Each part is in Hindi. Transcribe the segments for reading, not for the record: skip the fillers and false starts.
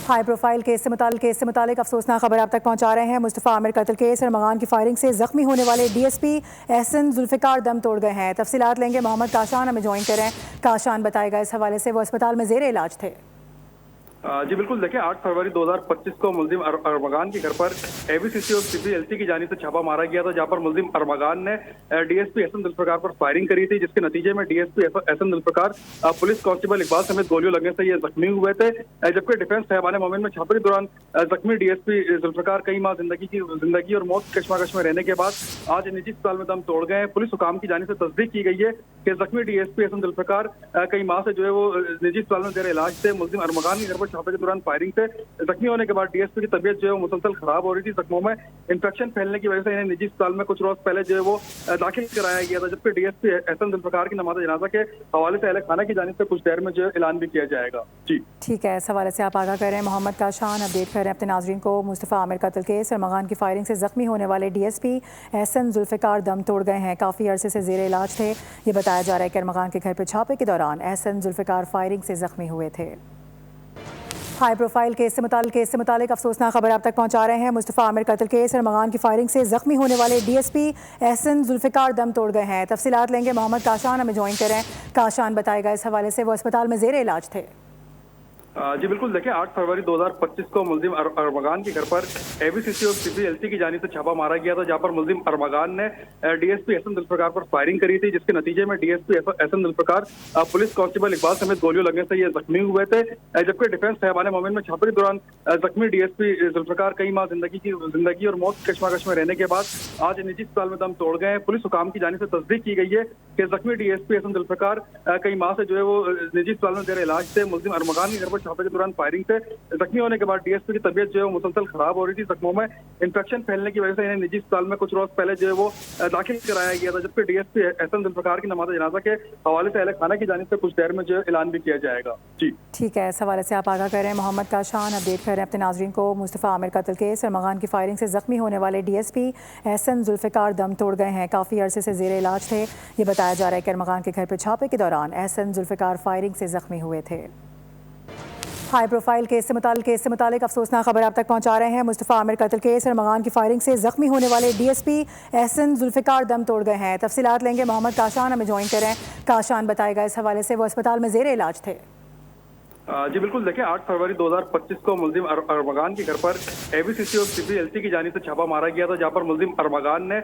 हाई प्रोफाइल केस से मुतालिक अफसोसनाक खबर आप तक पहुंचा रहे हैं। मुस्तफ़ा आमिर कत्ल केस अरमगान की फायरिंग से जख्मी होने वाले डीएसपी एहसन जुल्फ़िकार दम तोड़ गए हैं। तफसीलात लेंगे मोहम्मद काशान, हमें ज्वाइन करें। काशान बताएगा इस हवाले से, वो अस्पताल में जेर इलाज थे। जी बिल्कुल, देखिए 8 फरवरी 2025 को मुल्जिम अरमगान के घर पर एबीसीसी और सीपीएलसी की जानिब से छापा मारा गया था, जहां पर मुल्जिम अरमगान ने डीएसपी एहसन जुल्फ़िकार पर फायरिंग करी थी, जिसके नतीजे में DSP Ehsan Zulfiqar police constable Iqbal समेत गोलियों लगने से ये जख्मी हुए थे। जबकि डिफेंस साहिबान मोमिन में छापे के दौरान जख्मी डीएसपी जुल्फ़िकार कई माह जिंदगी और मौत कश्मकश में रहने के बाद आज निजी अस्पताल में दम तोड़ गए। पुलिस हुकाम की जानिब से तस्दीक की गई है कि जख्मी डीएसपी एहसन जुल्फ़िकार कई माह से जो है वो निजी अस्पताल में जेर इलाज थे। मुल्जिम अरमगान के घर पर छापे के दौरान फायरिंग से जख्मी होने के बाद डीएसपी की तबीयत जो है वो मुसलसल खराब हो रही थी। जख्मों में इंफेक्शन फैलने की वजह से इन्हें निजी अस्पताल में कुछ रोज पहले जो है वो दाखिल कराया गया था। जबकि डीएसपी एहसन जुल्फ़िकार की नमाज जनाजा के हवाले से अहले खाना की जानिब से कुछ देर में जो है ऐलान भी किया जाएगा। जी ठीक है, इस हवाले से आप आगाह करें। मोहम्मद काशान अपडेट करें अपने नाजरीन को। मुस्तफ़ा आमिर कत्ल केस अरमगान की फायरिंग से जख्मी होने वाले डीएसपी एहसन जुल्फ़िकार दम तोड़ गए हैं। काफ़ी अरसे से जेर इलाज थे। ये बताया जा रहा है कि अरमगान के घर पर छापे के दौरान एहसन जुल्फ़िकार फायरिंग से जख्मी हुए थे। हाई प्रोफाइल केस से मुतालिक अफसोसनाक खबर आप तक पहुंचा रहे हैं। मुस्तफ़ा आमिर कत्ल केस अरमगान की फायरिंग से जख्मी होने वाले डीएसपी एहसन जुल्फ़िकार दम तोड़ गए हैं। तफसीलात लेंगे मोहम्मद काशान, हमें ज्वाइन करें। काशान बताएगा इस हवाले से, वो अस्पताल में जेर इलाज थे। जी बिल्कुल, देखिए 8 फरवरी 2025 को मुल्जिम अरमगान के घर पर एबीसीसी और सीपीएलसी की जानिब से छापा मारा गया था, जहां पर मुल्जिम अरमगान ने डीएसपी एहसन जुल्फ़िकार पर फायरिंग करी थी, जिसके नतीजे में DSP Ehsan Zulfiqar police constable Iqbal समेत गोलियों लगने से ये जख्मी हुए थे। जबकि डिफेंस साहिबान मोमिन में छापे के दौरान जख्मी डीएसपी जुल्फ़िकार कई माह जिंदगी और मौत कश्मकश में रहने के बाद आज निजी अस्पताल में दम तोड़ गए। पुलिस हुकाम की जानिब से तस्दीक की गई है कि जख्मी डीएसपी एहसन जुल्फ़िकार कई माह से जो है वो निजी अस्पताल में जेर इलाज थे। मुल्जिम अरमगान के घर पर छापे के दौरान फायरिंग से जख्मी होने के बाद डीएसपी की तबीयत जो है वो मुसलसल खराब हो रही थी। जख्मों में इंफेक्शन फैलने की वजह से इन्हें निजी अस्पताल में कुछ रोज पहले जो है वो दाखिल कराया गया था। जबकि डीएसपी एहसन जुल्फ़िकार की नमाज जनाजा के हवाले से अहले खाना की जानिब से कुछ देर में जो है ऐलान भी किया जाएगा। जी ठीक है, इस हवाले से आप आगाह करें। मोहम्मद काशान अपडेट करें अपने नाजरीन को। मुस्तफ़ा आमिर कत्ल केस अरमगान की फायरिंग से जख्मी होने वाले डीएसपी एहसन जुल्फ़िकार दम तोड़ गए हैं। काफ़ी अरसे से जेर इलाज थे। ये बताया जा रहा है कि अरमगान के घर पर छापे के दौरान एहसन जुल्फ़िकार फायरिंग से जख्मी हुए थे। हाई प्रोफाइल केस से मुतालिक अफसोसनाक खबर आप तक पहुंचा रहे हैं। मुस्तफ़ा आमिर कत्ल केस अरमगान की फायरिंग से जख्मी होने वाले डीएसपी एहसन जुल्फ़िकार दम तोड़ गए हैं। तफसीलात लेंगे मोहम्मद काशान, हमें ज्वाइन करें। काशान बताएगा इस हवाले से, वो अस्पताल में जेर इलाज थे। जी बिल्कुल, देखिए 8 फरवरी 2025 को मुल्जिम अरमगान के घर पर एबीसीसी और सीपीएलसी की जानिब से छापा मारा गया था, जहां पर मुल्जिम अरमगान ने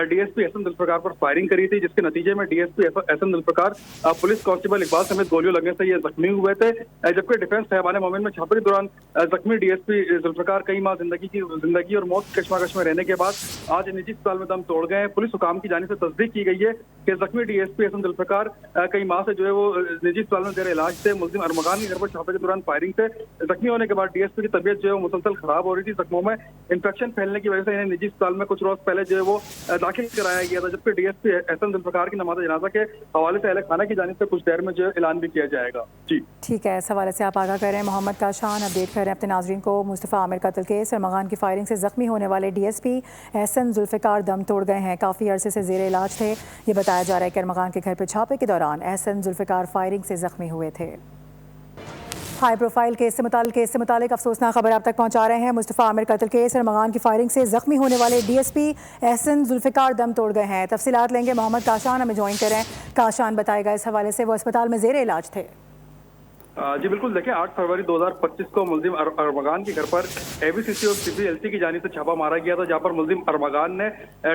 डीएसपी एहसन जुल्फ़िकार पर फायरिंग करी थी, जिसके नतीजे में DSP Ehsan Zulfiqar police constable Iqbal समेत गोलियों लगने से ये जख्मी हुए थे। जबकि डिफेंस साहिबान मोमिन में छापे के दौरान जख्मी डीएसपी जुल्फ़िकार कई माह जिंदगी और मौत कश्मकश में रहने के बाद आज निजी अस्पताल में दम तोड़ गए। पुलिस हुकाम की जानिब से तस्दीक की गई है कि जख्मी डीएसपी एहसन जुल्फ़िकार कई माह से जो है वो निजी अस्पताल में जेर इलाज थे। मुल्जिम अरमगान के घर पर छापे के दौरान फायरिंग से जख्मी होने के बाद डीएसपी की तबीयत जो है वो मुसलसल खराब हो रही थी। जख्मों में इंफेक्शन फैलने की वजह से इन्हें निजी अस्पताल में कुछ रोज पहले जो है वो दाखिल कराया गया था। जबकि डीएसपी एहसन जुल्फ़िकार की नमाज जनाजा के हवाले से अहले खाना की जानिब से कुछ देर में जो है ऐलान भी किया जाएगा। जी ठीक है, इस हवाले से आप आगाह करें। मोहम्मद काशान अपडेट करें अपने नाजरीन को। मुस्तफ़ा आमिर कत्ल केस अरमगान की फायरिंग से जख्मी होने वाले डीएसपी एहसन जुल्फ़िकार दम तोड़ गए हैं। काफ़ी अरसे से जेर इलाज थे। ये बताया जा रहा है कि अरमगान के घर पर छापे के दौरान एहसन जुल्फ़िकार फायरिंग से जख्मी हुए थे। हाई प्रोफाइल केस से मुतालिक अफसोसनाक खबर आप तक पहुंचा रहे हैं। मुस्तफ़ा आमिर कत्ल केस अरमगान की फायरिंग से जख्मी होने वाले डीएसपी एहसन जुल्फ़िकार दम तोड़ गए हैं। तफसीलात लेंगे मोहम्मद काशान, हमें ज्वाइन करें। काशान बताएगा इस हवाले से, वो अस्पताल में जेर इलाज थे। जी बिल्कुल, देखिए 8 फरवरी 2025 को मुल्जिम अरमगान के घर पर एबीसीसी और सीपीएलसी की जानिब से छापा मारा गया था, जहां पर मुल्जिम अरमगान ने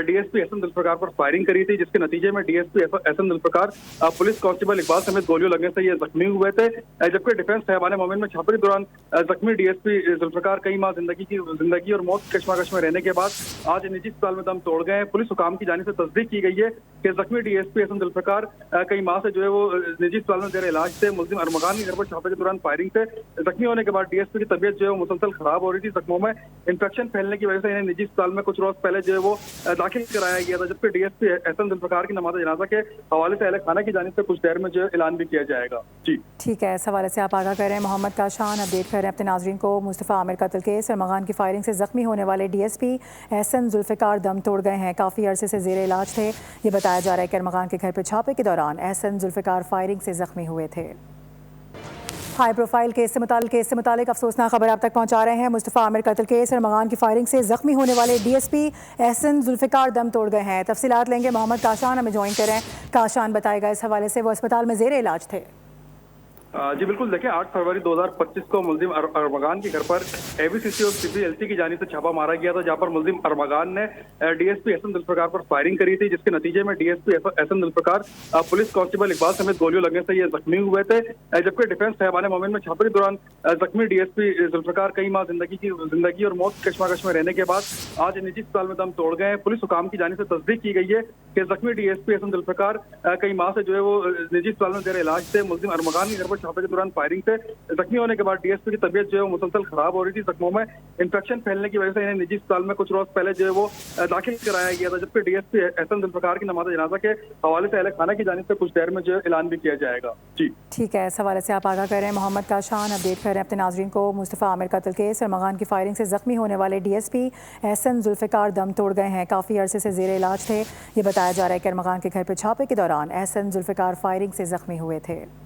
डीएसपी एहसन जुल्फ़िकार पर फायरिंग करी थी, जिसके नतीजे में DSP Ehsan Zulfiqar police constable Iqbal समेत गोलियों लगने से ये जख्मी हुए थे। जबकि डिफेंस साहिबान मोमिन में छापे के दौरान जख्मी डीएसपी जुल्फ़िकार कई माह जिंदगी और मौत कश्मकश में रहने के बाद आज निजी अस्पताल में दम तोड़ गए। पुलिस हुकाम की जानिब से तस्दीक की गई है कि जख्मी डीएसपी एहसन जुल्फ़िकार कई माह से जो है वो निजी अस्पताल में जेर इलाज थे। मुल्जिम अरमगान के घर पर छापे के दौरान फायरिंग से जख्मी होने के बाद डीएसपी की तबीयत जो है वो मुसलसल खराब हो रही थी। जख्मों में इंफेक्शन फैलने की वजह से इन्हें निजी अस्पताल में कुछ रोज पहले जो है वो दाखिल कराया गया था। जबकि डीएसपी एहसन जुल्फ़िकार की नमाज जनाजा के हवाले से अहले खाना की जानिब से कुछ देर में जो है ऐलान भी किया जाएगा। जी ठीक है, इस हवाले से आप आगाह करें। मोहम्मद काशान अपडेट करें अपने नाजरीन को। मुस्तफ़ा आमिर कत्ल केस अरमगान की फायरिंग से जख्मी होने वाले डीएसपी एहसन जुल्फ़िकार दम तोड़ गए हैं। काफ़ी अरसे से जेर इलाज थे। ये बताया जा रहा है कि अरमगान के घर पर छापे के दौरान एहसन जुल्फ़िकार फायरिंग से जख्मी हुए थे। हाई प्रोफाइल केस से मुतालिक अफसोसनाक खबर आप तक पहुंचा रहे हैं। मुस्तफ़ा आमिर कत्ल केस अरमगान की फायरिंग से जख्मी होने वाले डीएसपी एहसन जुल्फ़िकार दम तोड़ गए हैं। तफसीलात लेंगे मोहम्मद काशान, हमें ज्वाइन करें। काशान, बताएगा इस हवाले से, वो अस्पताल में जेर इलाज थे। जी बिल्कुल, देखिए 8 फरवरी 2025 को मुल्जिम अरमगान के घर पर एबीसीसी और सीपीएलसी की जानिब से छापा मारा गया था, जहां पर मुल्जिम अरमगान ने डीएसपी एहसन जुल्फ़िकार पर फायरिंग करी थी, जिसके नतीजे में DSP Ehsan Zulfiqar police constable Iqbal समेत गोलियों लगने से ये जख्मी हुए थे। जबकि डिफेंस साहिबान मोमिन में छापे के दौरान जख्मी डीएसपी जुल्फ़िकार कई माह जिंदगी और मौत की कशमकश में रहने के बाद आज निजी अस्पताल में दम तोड़ गए हैं। पुलिस हुकाम की जानिब से तस्दीक की गई है कि जख्मी डीएसपी एहसन जुल्फ़िकार कई माह से जो है वो निजी अस्पताल में जेर इलाज थे। मुल्जिम अरमगान के घर पर छापे के दौरान फायरिंग से जख्मी होने के बाद डीएसपी की तबीयत जो है वो मुसलसल खराब हो रही थी। जख्मों में इंफेक्शन फैलने की वजह से इन्हें निजी अस्पताल में कुछ रोज पहले जो है वो दाखिल कराया गया था। जबकि डीएसपी एहसन जुल्फ़िकार की नमाज जनाजा के हवाले से अहले खाना की जानिब से कुछ देर में जो है ऐलान भी किया जाएगा। जी ठीक है, इस हवाले से आप आगाह कर रहे हैं। मोहम्मद काशान अपडेट कर रहे हैं अपने नाजरीन को। मुस्तफ़ा आमिर कत्ल केस अरमगान की फायरिंग से जख्मी होने वाले डीएसपी एहसन जुल्फ़िकार दम तोड़ गए हैं। काफ़ी अरसे से जेर इलाज थे। ये बताया जा रहा है कि अरमगान के घर पर छापे के दौरान एहसन जुल्फ़िकार फायरिंग से जख्मी हुए थे।